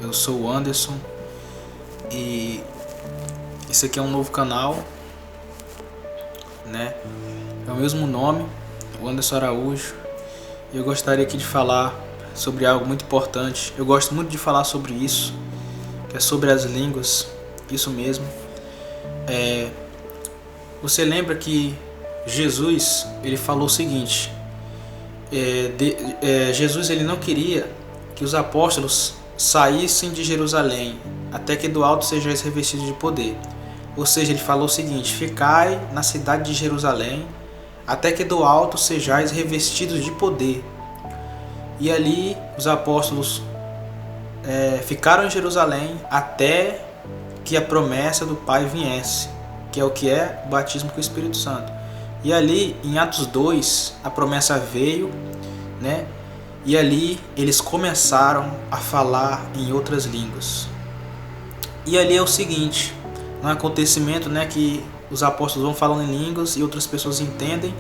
Eu sou o Anderson e esse aqui é um novo canal, né? É o mesmo nome, o Anderson Araújo. E eu gostaria aqui de falar sobre algo muito importante. Eu gosto muito de falar sobre isso, que é sobre as línguas, isso mesmo. Você lembra que Jesus, ele falou o seguinte: Jesus ele não queria que os apóstolos saíssem de Jerusalém até que do alto sejais revestidos de poder. Ou seja, ele falou o seguinte: ficai na cidade de Jerusalém até que do alto sejais revestidos de poder. E ali os apóstolos ficaram em Jerusalém até que a promessa do Pai viesse, que é o batismo com o Espírito Santo. E ali em Atos 2 a promessa veio, né? E ali eles começaram a falar em outras línguas. E ali é o seguinte, um acontecimento, né, que os apóstolos vão falando em línguas e outras pessoas entendem.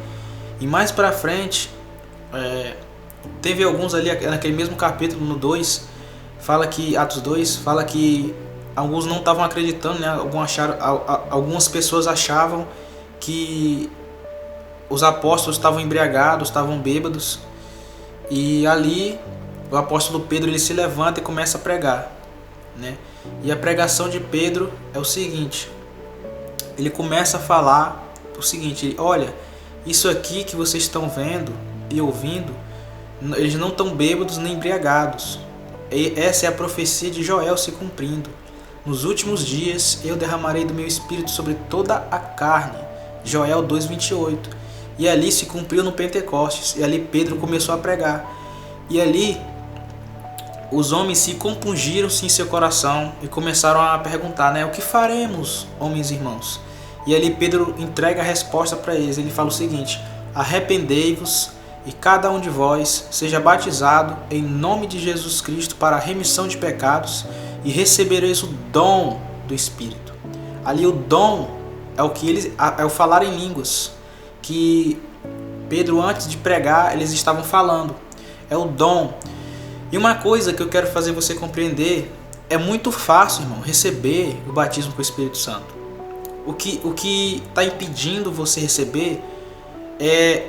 E mais para frente, teve alguns ali, naquele mesmo capítulo, no 2, fala que, Atos 2, fala que alguns não estavam acreditando, né? Algumas pessoas achavam que os apóstolos estavam embriagados, estavam bêbados. E ali o apóstolo Pedro ele se levanta e começa a pregar, né? E a pregação de Pedro é o seguinte: ele começa a falar o seguinte: olha, isso aqui que vocês estão vendo e ouvindo, eles não estão bêbados nem embriagados. E essa é a profecia de Joel se cumprindo. Nos últimos dias eu derramarei do meu espírito sobre toda a carne. Joel 2:28. E ali se cumpriu no Pentecostes. E ali Pedro começou a pregar. E ali os homens se compungiram-se em seu coração e começaram a perguntar, né? O que faremos, homens e irmãos? E ali Pedro entrega a resposta para eles. Ele fala o seguinte: arrependei-vos e cada um de vós seja batizado em nome de Jesus Cristo para a remissão de pecados e recebereis o dom do Espírito. Ali o dom é o falar em línguas, que Pedro, antes de pregar, eles estavam falando. É o dom. E uma coisa que eu quero fazer você compreender: é muito fácil, irmão, receber o batismo com o Espírito Santo. O que está impedindo você receber é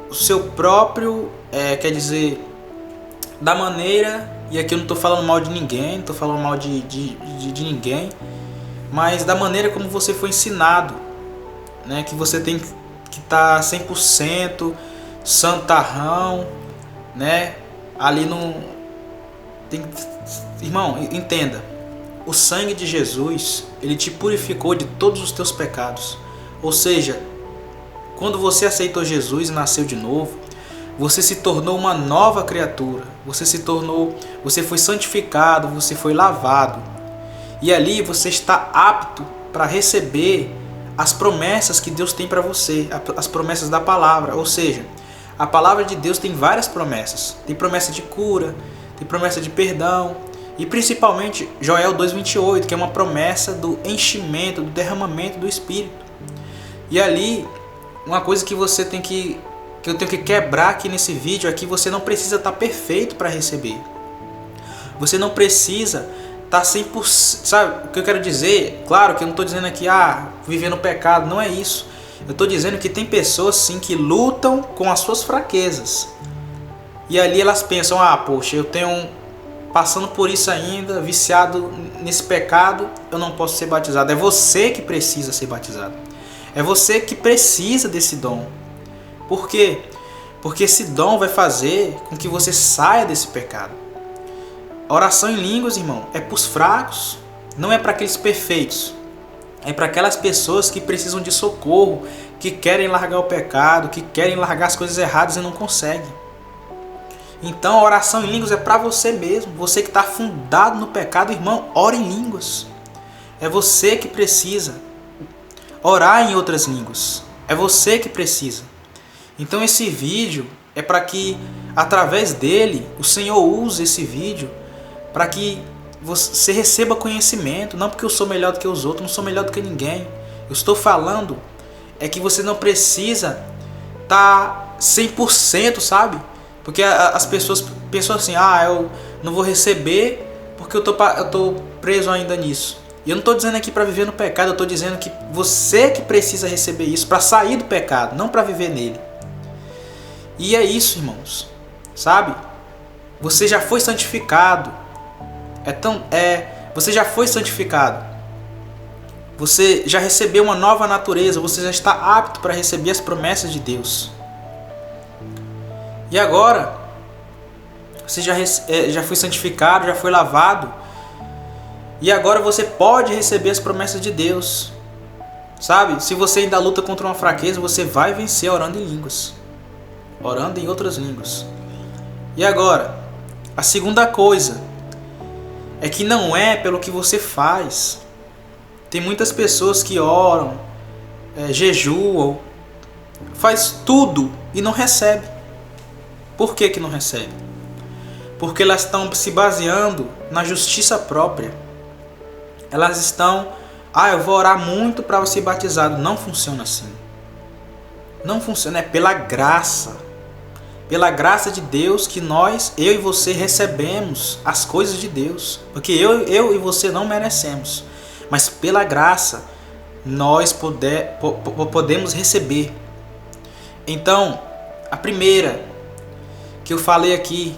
o seu próprio, quer dizer, da maneira, e aqui eu não estou falando mal de ninguém, não estou falando mal de ninguém, mas da maneira como você foi ensinado, né? Que você tem que estar 100% santarrão, né? Ali não tem. Irmão, entenda: o sangue de Jesus, ele te purificou de todos os teus pecados. Ou seja, quando você aceitou Jesus e nasceu de novo, você se tornou uma nova criatura. Você foi santificado, você foi lavado. E ali você está apto para receber as promessas que Deus tem para você, as promessas da palavra. Ou seja, a palavra de Deus tem várias promessas. Tem promessa de cura, tem promessa de perdão, e principalmente Joel 2:28, que é uma promessa do enchimento, do derramamento do Espírito. E ali, uma coisa que você tem que eu tenho que quebrar aqui nesse vídeo é que você não precisa estar perfeito para receber. Você não precisa estar 100%, sabe o que eu quero dizer? Claro que eu não estou dizendo aqui, viver no pecado, não é isso. Eu estou dizendo que tem pessoas sim que lutam com as suas fraquezas. E ali elas pensam, poxa, eu tenho passando por isso ainda, viciado nesse pecado, eu não posso ser batizado. É você que precisa ser batizado. É você que precisa desse dom. Por quê? Porque esse dom vai fazer com que você saia desse pecado. A oração em línguas, irmão, é para os fracos, não é para aqueles perfeitos. É para aquelas pessoas que precisam de socorro, que querem largar o pecado, que querem largar as coisas erradas e não conseguem. Então a oração em línguas é para você mesmo. Você que está afundado no pecado, irmão, ora em línguas. É você que precisa orar em outras línguas. É você que precisa. Então esse vídeo é para que, através dele, o Senhor use esse vídeo para que você receba conhecimento. Não porque eu sou melhor do que os outros, não sou melhor do que ninguém. Eu estou falando é que você não precisa estar 100%, sabe? Porque as pessoas pensam assim, não vou receber porque eu tô preso ainda nisso. E eu não estou dizendo aqui para viver no pecado, eu estou dizendo que você que precisa receber isso para sair do pecado, não para viver nele. E é isso, irmãos, sabe? Você já foi santificado. Você já foi santificado. Você já recebeu uma nova natureza, você já está apto para receber as promessas de Deus. E agora, você já foi santificado, já foi lavado. E agora você pode receber as promessas de Deus. Sabe? Se você ainda luta contra uma fraqueza, você vai vencer orando em línguas. Orando em outras línguas. E agora, a segunda coisa é que não é pelo que você faz. Tem muitas pessoas que oram, jejuam, faz tudo e não recebe. Por que não recebe? Porque elas estão se baseando na justiça própria. Elas estão, eu vou orar muito para ser batizado. Não funciona assim. Não funciona, é pela graça. Pela graça de Deus que eu e você recebemos as coisas de Deus. Porque eu e você não merecemos. Mas pela graça nós podemos receber. Então, a primeira que eu falei aqui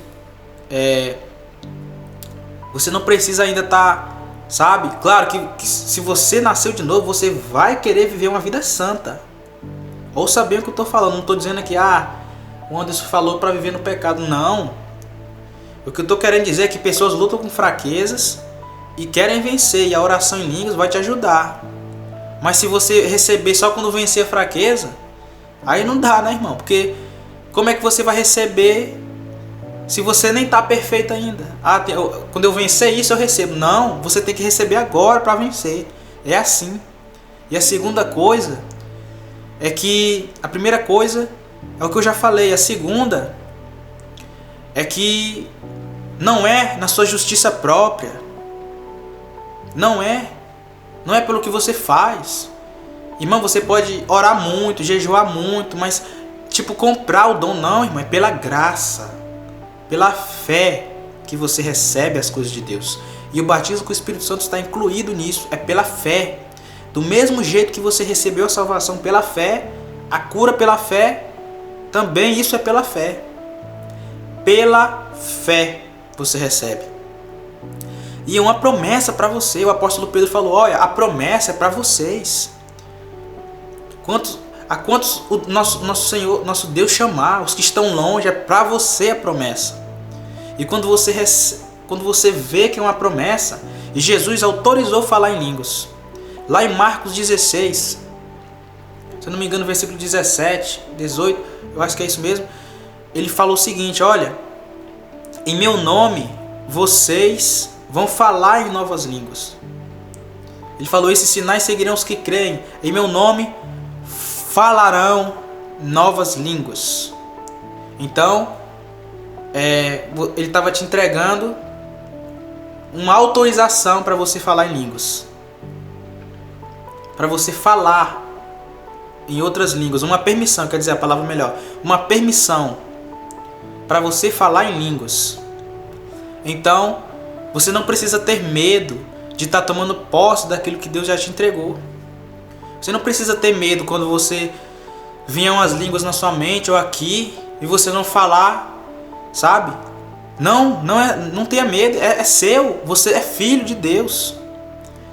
você não precisa ainda estar... Sabe? Claro que se você nasceu de novo, você vai querer viver uma vida santa. Ouça bem o que eu estou falando. Não estou dizendo aqui, o Anderson falou para viver no pecado. Não. O que eu estou querendo dizer é que pessoas lutam com fraquezas e querem vencer. E a oração em línguas vai te ajudar. Mas se você receber só quando vencer a fraqueza, aí não dá, né, irmão? Porque como é que você vai receber se você nem está perfeito ainda? Quando eu vencer isso eu recebo. Não, você tem que receber agora para vencer. É assim. E a segunda coisa é que... A primeira coisa é o que eu já falei. A segunda é que não é na sua justiça própria. Não é pelo que você faz. Irmão, você pode orar muito, jejuar muito, mas comprar o dom. Não, irmão, é pela graça. Pela fé que você recebe as coisas de Deus. E o batismo com o Espírito Santo está incluído nisso. É pela fé. Do mesmo jeito que você recebeu a salvação pela fé, a cura pela fé, também isso é pela fé. Pela fé você recebe. E é uma promessa para você. O apóstolo Pedro falou, olha, a promessa é para vocês. A quantos o nosso Senhor, nosso Deus chamar, os que estão longe, é para você a promessa. E quando você vê que é uma promessa, e Jesus autorizou falar em línguas. Lá em Marcos 16, se eu não me engano, versículo 17, 18, eu acho que é isso mesmo. Ele falou o seguinte, olha, em meu nome vocês vão falar em novas línguas. Ele falou, esses sinais seguirão os que creem. Em meu nome falarão novas línguas. Então, ele estava te entregando uma autorização para você falar em línguas. Para você falar em outras línguas. Uma permissão, quer dizer a palavra melhor. Uma permissão para você falar em línguas. Então, você não precisa ter medo de estar tomando posse daquilo que Deus já te entregou. Você não precisa ter medo quando você vinham as línguas na sua mente ou aqui e você não falar, sabe? Não tenha medo, é seu, você é filho de Deus.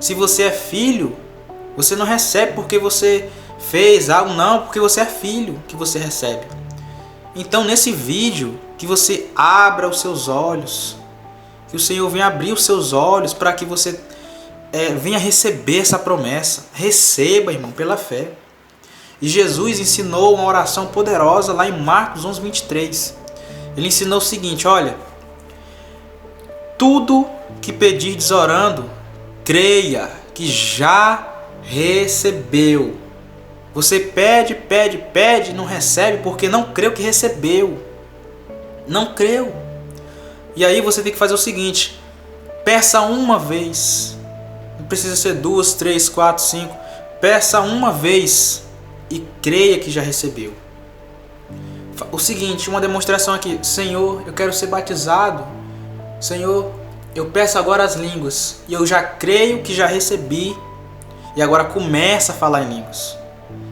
Se você é filho, você não recebe porque você fez algo, não, porque você é filho que você recebe. Então nesse vídeo, que você abra os seus olhos, que o Senhor venha abrir os seus olhos para que você venha receber essa promessa. Receba, irmão, pela fé. E Jesus ensinou uma oração poderosa lá em Marcos 11, 23. Ele ensinou o seguinte, olha, tudo que pedirdes orando, creia que já recebeu. Você pede, pede, pede, não recebe porque não creu que recebeu. Não creu. E aí você tem que fazer o seguinte, peça uma vez. Não precisa ser 2, 3, 4, 5. Peça uma vez e creia que já recebeu. O seguinte, uma demonstração aqui. Senhor, eu quero ser batizado Senhor, eu peço agora as línguas e eu já creio que já recebi e agora começa a falar em línguas.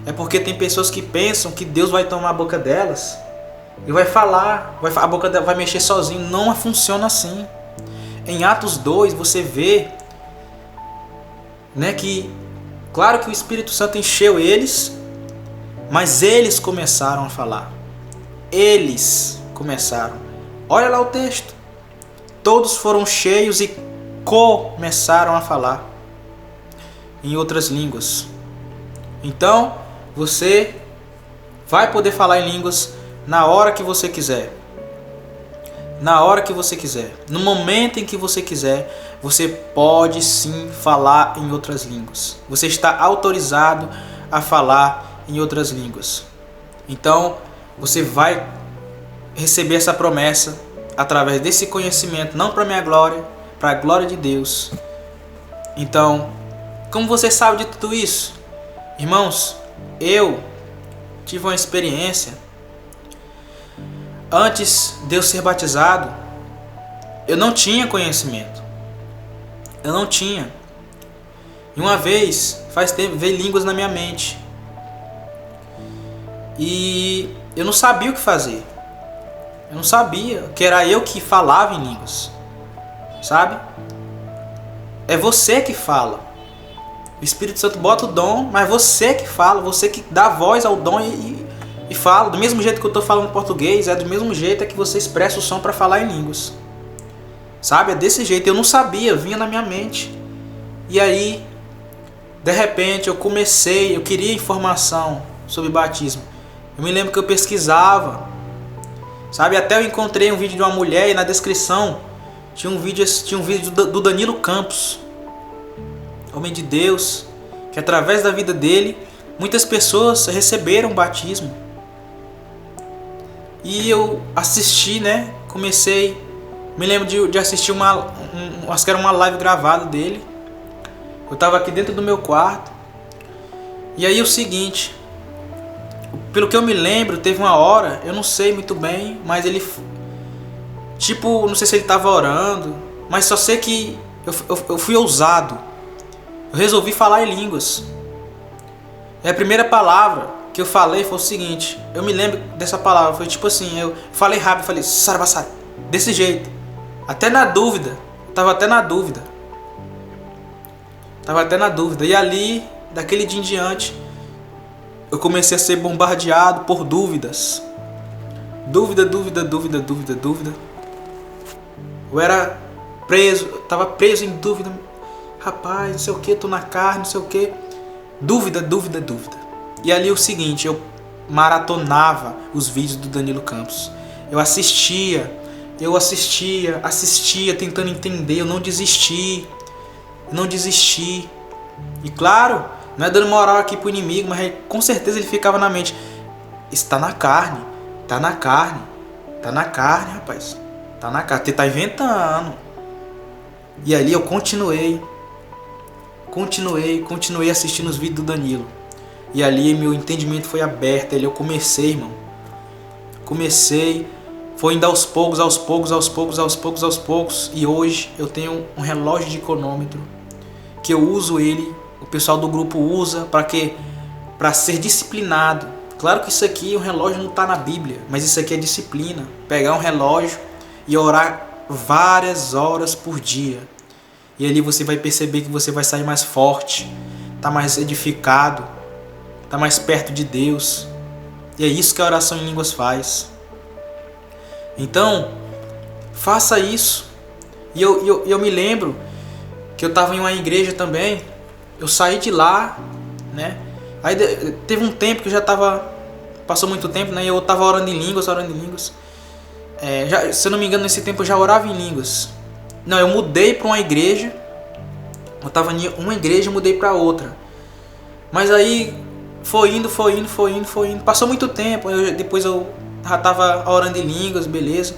É porque tem pessoas que pensam que Deus vai tomar a boca delas e vai falar, a boca dela vai mexer sozinho. Não funciona assim. Em Atos 2 você vê, né, que claro que o Espírito Santo encheu eles, mas eles começaram a falar. Eles começaram. Olha lá o texto. Todos foram cheios e começaram a falar em outras línguas. Então, você vai poder falar em línguas na hora que você quiser. Na hora que você quiser. No momento em que você quiser, você pode sim falar em outras línguas. Você está autorizado a falar em outras línguas. Então, você vai receber essa promessa através desse conhecimento, não para minha glória, para a glória de Deus. Então, como você sabe de tudo isso? Irmãos, eu tive uma experiência. Antes de eu ser batizado, eu não tinha conhecimento. Eu não tinha. E uma vez, faz tempo, veio línguas na minha mente. E eu não sabia o que fazer. Eu não sabia que era eu que falava em línguas. Sabe? É você que fala. O Espírito Santo bota o dom, mas você que fala, você que dá voz ao dom e fala. Do mesmo jeito que eu estou falando português, é do mesmo jeito que você expressa o som para falar em línguas. Sabe? É desse jeito. Eu não sabia, vinha na minha mente. E aí, de repente, eu queria informação sobre batismo. Eu me lembro que eu pesquisava. Sabe? Até eu encontrei um vídeo de uma mulher e na descrição tinha um vídeo do Danilo Campos. Homem de Deus, que através da vida dele, muitas pessoas receberam batismo. E eu assisti, né? Me lembro de assistir acho que era uma live gravada dele. Eu estava aqui dentro do meu quarto. E aí o seguinte, pelo que eu me lembro, teve uma hora, eu não sei muito bem, mas ele, não sei se ele estava orando, mas só sei que eu fui ousado. Eu resolvi falar em línguas. E a primeira palavra que eu falei foi o seguinte. Eu me lembro dessa palavra. Foi tipo assim. Eu falei rápido. Falei sarabassai. Desse jeito. Até na dúvida. Tava até na dúvida. E ali, daquele dia em diante, eu comecei a ser bombardeado por dúvidas. Dúvida. Eu era preso. Tava preso em dúvida. Rapaz, não sei o que, tô na carne, não sei o que. Dúvida. E ali o seguinte, eu maratonava os vídeos do Danilo Campos. Eu assistia, tentando entender, eu não desisti. E claro, não é dando moral aqui pro inimigo, mas com certeza ele ficava na mente. Está na carne, rapaz. Tá na carne, você tá inventando. E ali eu continuei assistindo os vídeos do Danilo. E ali meu entendimento foi aberto. Ali eu comecei, irmão. Foi indo aos poucos. E hoje eu tenho um relógio de cronômetro que eu uso ele. O pessoal do grupo usa para ser disciplinado. Claro que isso aqui, o relógio não está na Bíblia, mas isso aqui é disciplina. Pegar um relógio e orar várias horas por dia. E ali você vai perceber que você vai sair mais forte, tá mais edificado, tá mais perto de Deus. E é isso que a oração em línguas faz. Então, faça isso. E eu me lembro que eu estava em uma igreja também. Eu saí de lá, né? Aí teve um tempo que eu já estava... Passou muito tempo, né? E eu estava orando em línguas. Se eu não me engano, nesse tempo eu já orava em línguas. Não, eu mudei para uma igreja. Eu estava em uma igreja e mudei para outra. Mas aí foi indo. Passou muito tempo. Depois eu já estava orando em línguas, beleza.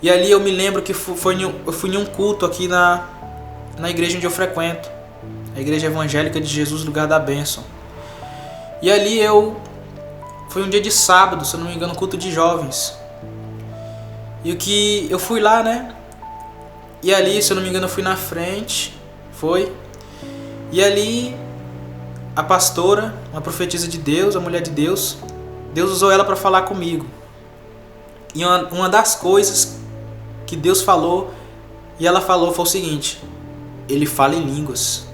E ali eu me lembro que eu fui em um culto aqui na igreja onde eu frequento. A Igreja Evangélica de Jesus, Lugar da Bênção. E ali foi um dia de sábado, se eu não me engano, culto de jovens. E o que eu fui lá, né? E ali, se eu não me engano, eu fui na frente. Foi. E ali, a pastora, uma profetisa de Deus, a mulher de Deus, Deus usou ela para falar comigo. E uma das coisas que Deus falou, e ela falou, foi o seguinte: ele fala em línguas.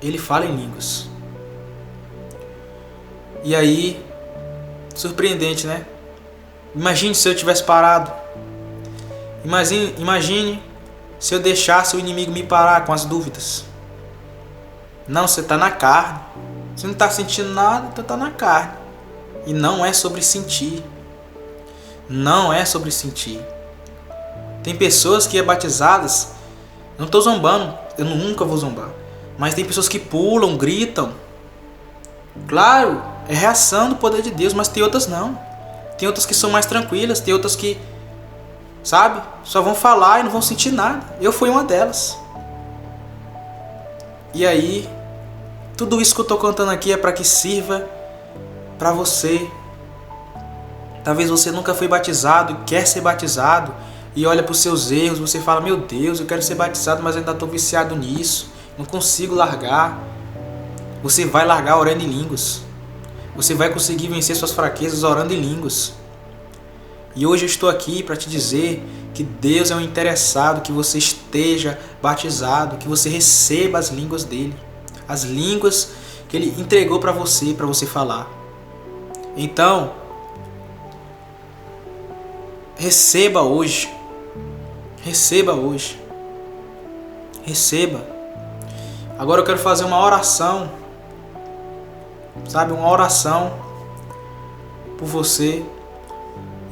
Ele fala em línguas. E aí, surpreendente, né? Imagine se eu tivesse parado. Imagine se eu deixasse o inimigo me parar com as dúvidas. Não, você está na carne. Você não está sentindo nada, então está na carne. E não é sobre sentir. Não é sobre sentir. Tem pessoas que é batizadas. Não estou zombando, eu nunca vou zombar. Mas tem pessoas que pulam, gritam. Claro, é reação do poder de Deus, mas tem outras não. Tem outras que são mais tranquilas, tem outras que, sabe, só vão falar e não vão sentir nada. Eu fui uma delas. E aí, tudo isso que eu estou contando aqui é para que sirva para você. Talvez você nunca foi batizado e quer ser batizado e olha para os seus erros, você fala: meu Deus, eu quero ser batizado, mas ainda estou viciado nisso, não consigo largar. Você vai largar orando em línguas. Você vai conseguir vencer suas fraquezas orando em línguas. E hoje eu estou aqui para te dizer que Deus é um interessado, que você esteja batizado, que você receba as línguas dele, as línguas que ele entregou para você falar. Então, receba hoje. Receba hoje. Receba. Agora eu quero fazer uma oração. Sabe, uma oração por você.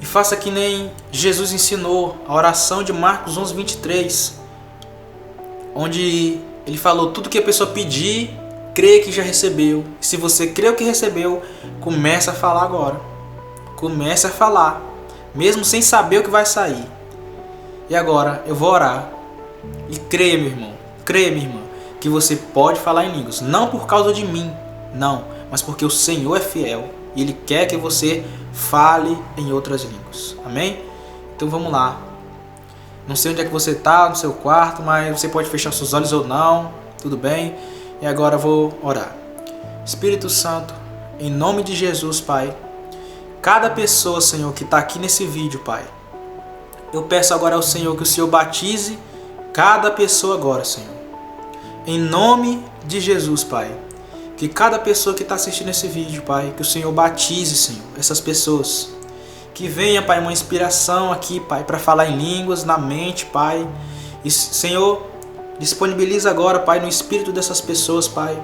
E faça que nem Jesus ensinou, a oração de Marcos 11:23, onde ele falou: tudo que a pessoa pedir, crê que já recebeu. Se você creu que recebeu, começa a falar agora. Comece a falar, mesmo sem saber o que vai sair. E agora eu vou orar. E creia, meu irmão, creia, minha irmã, que você pode falar em línguas. Não por causa de mim, não, mas porque o Senhor é fiel e Ele quer que você fale em outras línguas. Amém? Então vamos lá. Não sei onde é que você está, no seu quarto, mas você pode fechar seus olhos ou não. Tudo bem? E agora eu vou orar. Espírito Santo, em nome de Jesus, Pai, cada pessoa, Senhor, que está aqui nesse vídeo, Pai, eu peço agora ao Senhor que o Senhor batize cada pessoa agora, Senhor. Em nome de Jesus, Pai. Que cada pessoa que está assistindo esse vídeo, Pai, que o Senhor batize, Senhor, essas pessoas. Que venha, Pai, uma inspiração aqui, Pai, para falar em línguas, na mente, Pai. E, Senhor, disponibiliza agora, Pai, no espírito dessas pessoas, Pai,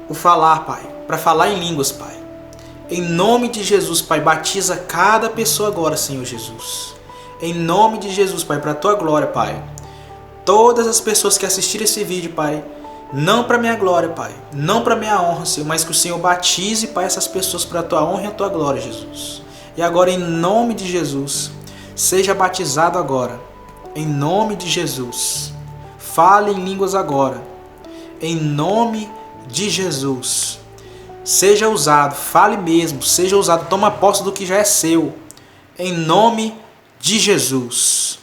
o falar, Pai, para falar em línguas, Pai. Em nome de Jesus, Pai, batiza cada pessoa agora, Senhor Jesus. Em nome de Jesus, Pai, para a Tua glória, Pai. Todas as pessoas que assistirem esse vídeo, Pai, não para minha glória, Pai, não para minha honra, Senhor, mas que o Senhor batize, Pai, essas pessoas para a Tua honra e a Tua glória, Jesus. E agora, em nome de Jesus, seja batizado agora. Em nome de Jesus. Fale em línguas agora. Em nome de Jesus. Seja usado, fale mesmo, seja usado, toma posse do que já é seu. Em nome de Jesus.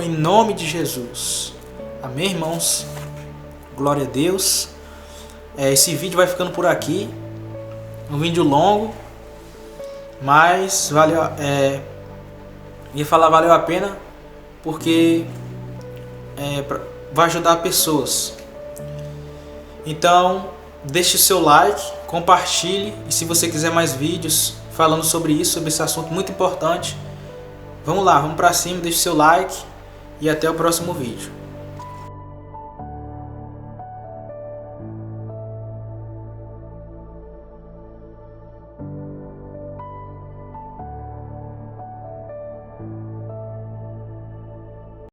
Em nome de Jesus. Amém, irmãos? Glória a Deus. Esse vídeo vai ficando por aqui. Um vídeo longo, mas valeu, valeu a pena, porque vai ajudar pessoas. Então, deixe o seu like, compartilhe, e se você quiser mais vídeos falando sobre isso, sobre esse assunto muito importante, vamos lá, vamos para cima, deixe o seu like e até o próximo vídeo.